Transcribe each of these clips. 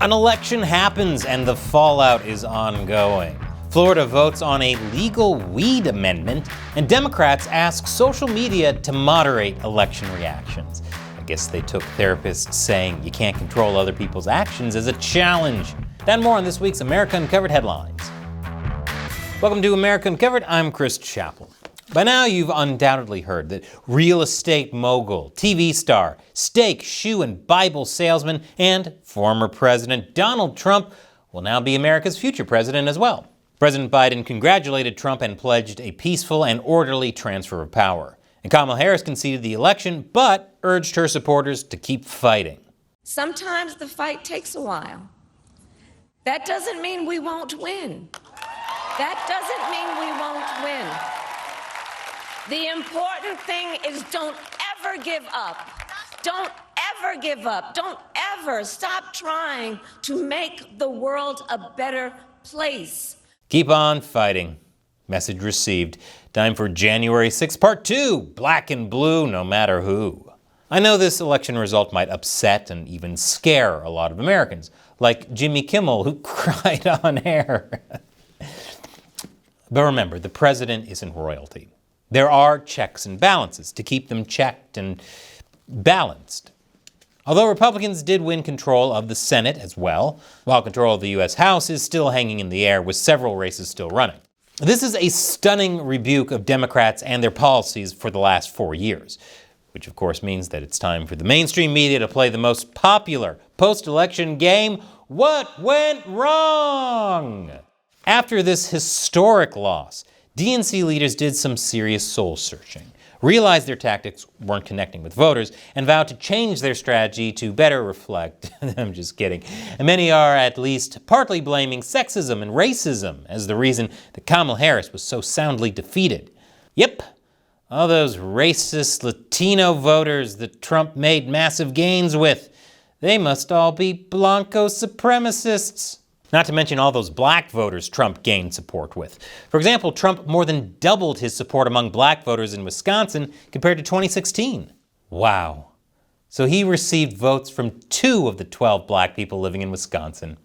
An election happens and the fallout is ongoing. Florida votes on a legal weed amendment, and Democrats ask social media to moderate election reactions. I guess they took therapists saying you can't control other people's actions as a challenge. That and more on this week's America Uncovered headlines. Welcome to America Uncovered. I'm Chris Chappell. By now you've undoubtedly heard that real estate mogul, TV star, steak, shoe, and Bible salesman, and former President Donald Trump will now be America's future president as well. President Biden congratulated Trump and pledged a peaceful and orderly transfer of power. And Kamala Harris conceded the election, but urged her supporters to keep fighting. Sometimes the fight takes a while. That doesn't mean we won't win. That doesn't mean we won't win. The important thing is don't ever give up. Don't ever give up. Don't ever stop trying to make the world a better place. Keep on fighting. Message received. Time for January 6th, Part 2. Black and blue, no matter who. I know this election result might upset and even scare a lot of Americans, like Jimmy Kimmel, who cried on air. But remember, the president isn't royalty. There are checks and balances to keep them checked and balanced. Although Republicans did win control of the Senate as well, while control of the U.S. House is still hanging in the air with several races still running. This is a stunning rebuke of Democrats and their policies for the last 4 years, which of course means that it's time for the mainstream media to play the most popular post-election game, What Went Wrong? After this historic loss, DNC leaders did some serious soul-searching, realized their tactics weren't connecting with voters, and vowed to change their strategy to better reflect. I'm just kidding. And many are at least partly blaming sexism and racism as the reason that Kamala Harris was so soundly defeated. Yep, all those racist Latino voters that Trump made massive gains with, they must all be Blanco supremacists. Not to mention all those black voters Trump gained support with. For example, Trump more than doubled his support among black voters in Wisconsin compared to 2016. Wow. So he received votes from 2 of the 12 black people living in Wisconsin.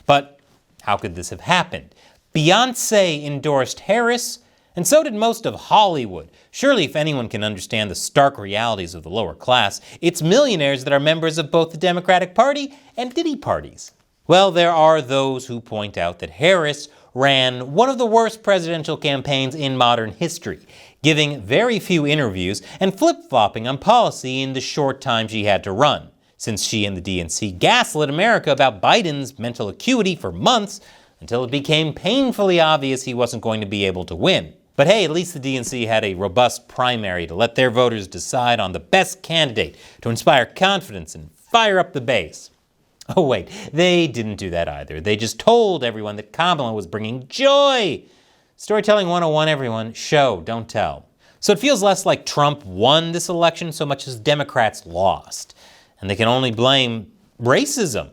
But how could this have happened? Beyoncé endorsed Harris, and so did most of Hollywood. Surely if anyone can understand the stark realities of the lower class, it's millionaires that are members of both the Democratic Party and Diddy parties. Well, there are those who point out that Harris ran one of the worst presidential campaigns in modern history, giving very few interviews and flip-flopping on policy in the short time she had to run, since she and the DNC gaslit America about Biden's mental acuity for months until it became painfully obvious he wasn't going to be able to win. But hey, at least the DNC had a robust primary to let their voters decide on the best candidate to inspire confidence and fire up the base. Oh wait, they didn't do that either. They just told everyone that Kamala was bringing joy. Storytelling 101, everyone. Show, don't tell. So it feels less like Trump won this election so much as Democrats lost. And they can only blame racism.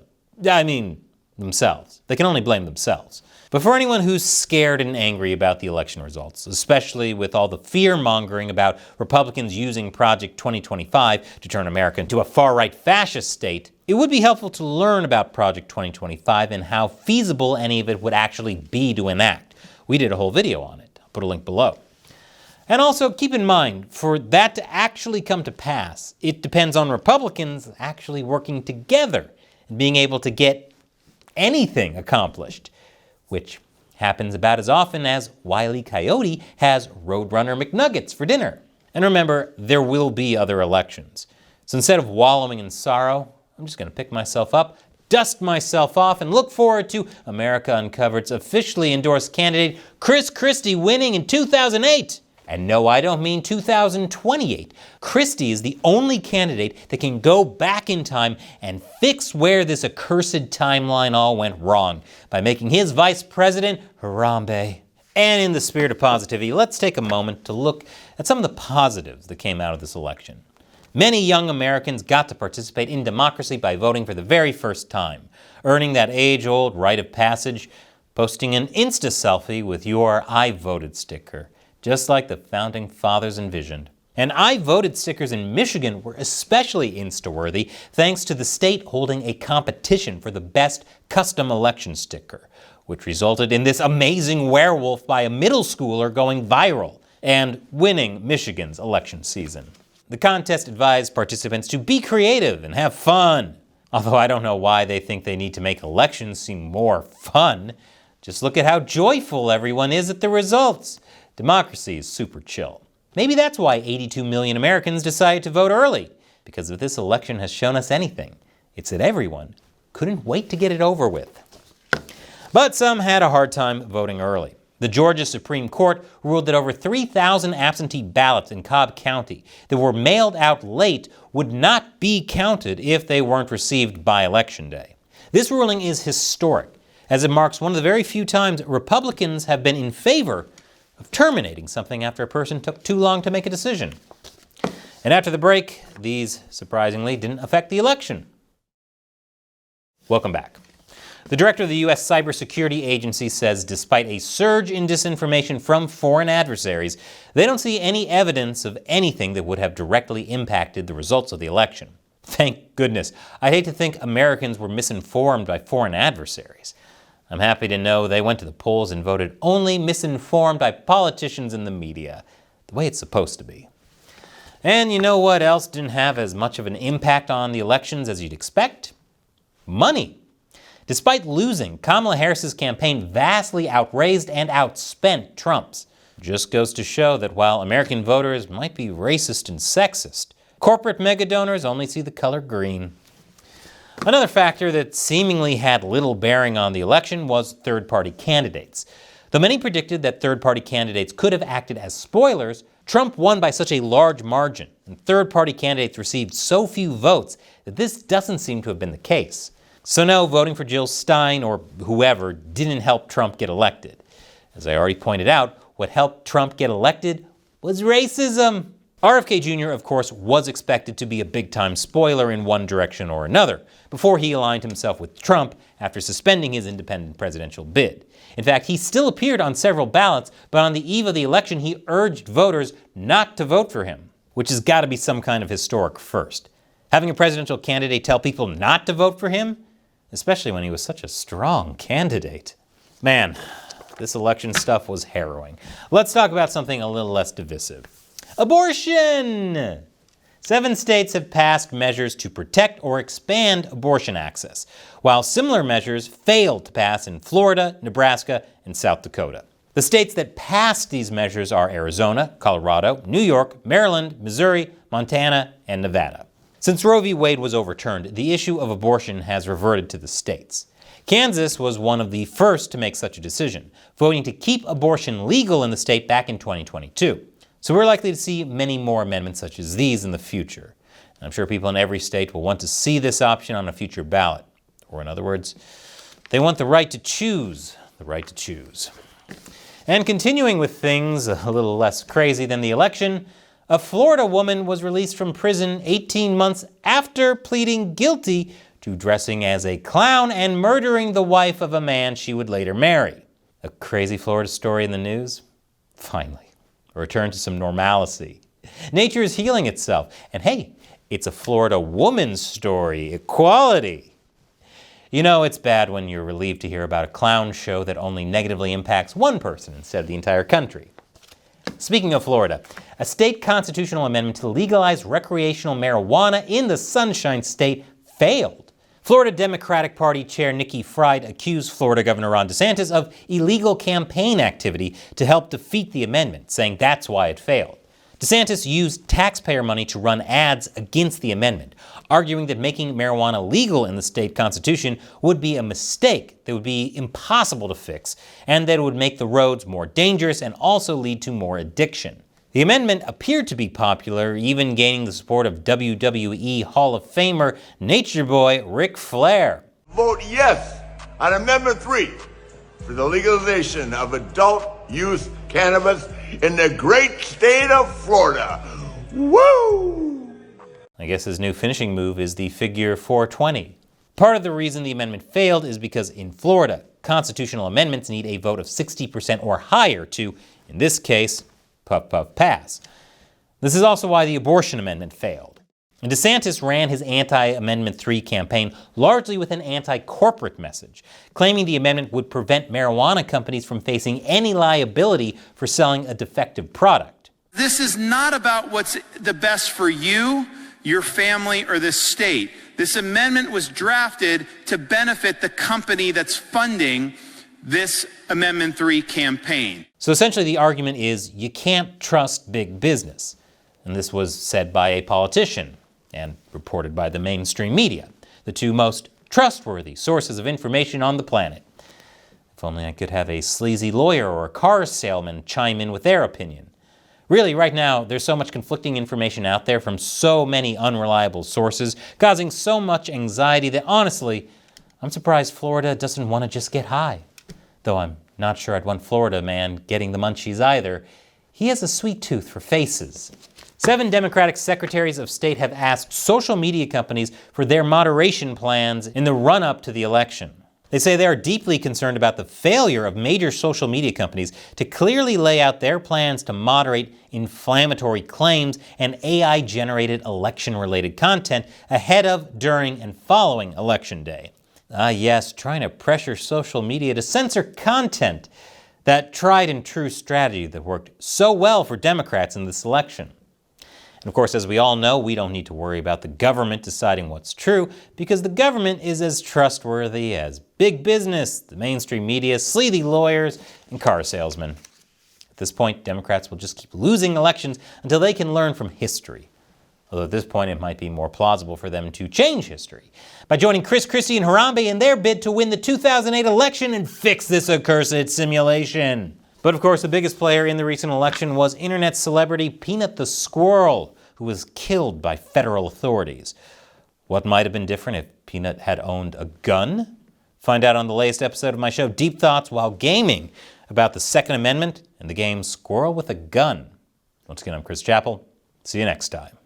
Themselves. They can only blame themselves. But for anyone who's scared and angry about the election results, especially with all the fear-mongering about Republicans using Project 2025 to turn America into a far-right fascist state, it would be helpful to learn about Project 2025 and how feasible any of it would actually be to enact. We did a whole video on it. I'll put a link below. And also keep in mind, for that to actually come to pass, it depends on Republicans actually working together and being able to get anything accomplished, which happens about as often as Wile E. Coyote has Roadrunner McNuggets for dinner. And remember, there will be other elections. So instead of wallowing in sorrow, I'm just going to pick myself up, dust myself off, and look forward to America Uncovered's officially endorsed candidate, Chris Christie, winning in 2008. And no, I don't mean 2028. Christie is the only candidate that can go back in time and fix where this accursed timeline all went wrong by making his vice president Harambe. And in the spirit of positivity, let's take a moment to look at some of the positives that came out of this election. Many young Americans got to participate in democracy by voting for the very first time, earning that age-old rite of passage, posting an Insta selfie with your I voted sticker, just like the founding fathers envisioned. And I voted stickers in Michigan were especially Insta-worthy thanks to the state holding a competition for the best custom election sticker, which resulted in this amazing werewolf by a middle schooler going viral and winning Michigan's election season. The contest advised participants to be creative and have fun. Although I don't know why they think they need to make elections seem more fun. Just look at how joyful everyone is at the results. Democracy is super chill. Maybe that's why 82 million Americans decided to vote early, because if this election has shown us anything, it's that everyone couldn't wait to get it over with. But some had a hard time voting early. The Georgia Supreme Court ruled that over 3,000 absentee ballots in Cobb County that were mailed out late would not be counted if they weren't received by Election Day. This ruling is historic, as it marks one of the very few times Republicans have been in favor of terminating something after a person took too long to make a decision. And after the break, these, surprisingly, didn't affect the election. Welcome back. The director of the U.S. Cybersecurity Agency says despite a surge in disinformation from foreign adversaries, they don't see any evidence of anything that would have directly impacted the results of the election. Thank goodness. I'd hate to think Americans were misinformed by foreign adversaries. I'm happy to know they went to the polls and voted only misinformed by politicians and the media, the way it's supposed to be. And you know what else didn't have as much of an impact on the elections as you'd expect? Money. Despite losing, Kamala Harris's campaign vastly outraised and outspent Trump's. Just goes to show that while American voters might be racist and sexist, corporate megadonors only see the color green. Another factor that seemingly had little bearing on the election was third-party candidates. Though many predicted that third-party candidates could have acted as spoilers, Trump won by such a large margin, and third-party candidates received so few votes that this doesn't seem to have been the case. So no, voting for Jill Stein or whoever didn't help Trump get elected. As I already pointed out, what helped Trump get elected was racism. RFK Jr., of course, was expected to be a big-time spoiler in one direction or another, before he aligned himself with Trump after suspending his independent presidential bid. In fact, he still appeared on several ballots, but on the eve of the election, he urged voters not to vote for him, which has got to be some kind of historic first. Having a presidential candidate tell people not to vote for him, especially when he was such a strong candidate. Man, this election stuff was harrowing. Let's talk about something a little less divisive. Abortion! 7 states have passed measures to protect or expand abortion access, while similar measures failed to pass in Florida, Nebraska, and South Dakota. The states that passed these measures are Arizona, Colorado, New York, Maryland, Missouri, Montana, and Nevada. Since Roe v. Wade was overturned, the issue of abortion has reverted to the states. Kansas was one of the first to make such a decision, voting to keep abortion legal in the state back in 2022. So we're likely to see many more amendments such as these in the future. And I'm sure people in every state will want to see this option on a future ballot. Or in other words, they want the right to choose. The right to choose. And continuing with things a little less crazy than the election, a Florida woman was released from prison 18 months after pleading guilty to dressing as a clown and murdering the wife of a man she would later marry. A crazy Florida story in the news? Finally. A return to some normalcy. Nature is healing itself. And hey, it's a Florida woman's story. Equality. You know it's bad when you're relieved to hear about a clown show that only negatively impacts one person instead of the entire country. Speaking of Florida, a state constitutional amendment to legalize recreational marijuana in the Sunshine State failed. Florida Democratic Party Chair Nikki Fried accused Florida Governor Ron DeSantis of illegal campaign activity to help defeat the amendment, saying that's why it failed. DeSantis used taxpayer money to run ads against the amendment, arguing that making marijuana legal in the state constitution would be a mistake that would be impossible to fix, and that it would make the roads more dangerous and also lead to more addiction. The amendment appeared to be popular, even gaining the support of WWE Hall of Famer Nature Boy Ric Flair. Vote yes on Amendment 3 for the legalization of adult use cannabis in the great state of Florida. Woo! I guess his new finishing move is the figure 420. Part of the reason the amendment failed is because in Florida, constitutional amendments need a vote of 60% or higher to, in this case, puff puff pass. This is also why the abortion amendment failed. And DeSantis ran his anti-Amendment 3 campaign largely with an anti-corporate message, claiming the amendment would prevent marijuana companies from facing any liability for selling a defective product. This is not about what's the best for you, your family, or this state. This amendment was drafted to benefit the company that's funding this Amendment 3 campaign. So essentially the argument is you can't trust big business. And this was said by a politician and reported by the mainstream media, the two most trustworthy sources of information on the planet. If only I could have a sleazy lawyer or a car salesman chime in with their opinion. Really, right now, there's so much conflicting information out there from so many unreliable sources, causing so much anxiety that honestly, I'm surprised Florida doesn't want to just get high. Though I'm not sure I'd want Florida man getting the munchies either. He has a sweet tooth for faces. 7 Democratic secretaries of state have asked social media companies for their moderation plans in the run-up to the election. They say they are deeply concerned about the failure of major social media companies to clearly lay out their plans to moderate inflammatory claims and AI-generated election-related content ahead of, during, and following Election Day. Yes, trying to pressure social media to censor content, that tried and true strategy that worked so well for Democrats in this election. And of course, as we all know, we don't need to worry about the government deciding what's true, because the government is as trustworthy as big business, the mainstream media, sleazy lawyers, and car salesmen. At this point, Democrats will just keep losing elections until they can learn from history. Although at this point, it might be more plausible for them to change history by joining Chris Christie and Harambe in their bid to win the 2008 election and fix this accursed simulation. But of course, the biggest player in the recent election was internet celebrity Peanut the Squirrel, who was killed by federal authorities. What might have been different if Peanut had owned a gun? Find out on the latest episode of my show, Deep Thoughts While Gaming, about the Second Amendment and the game Squirrel with a Gun. Once again, I'm Chris Chappell. See you next time.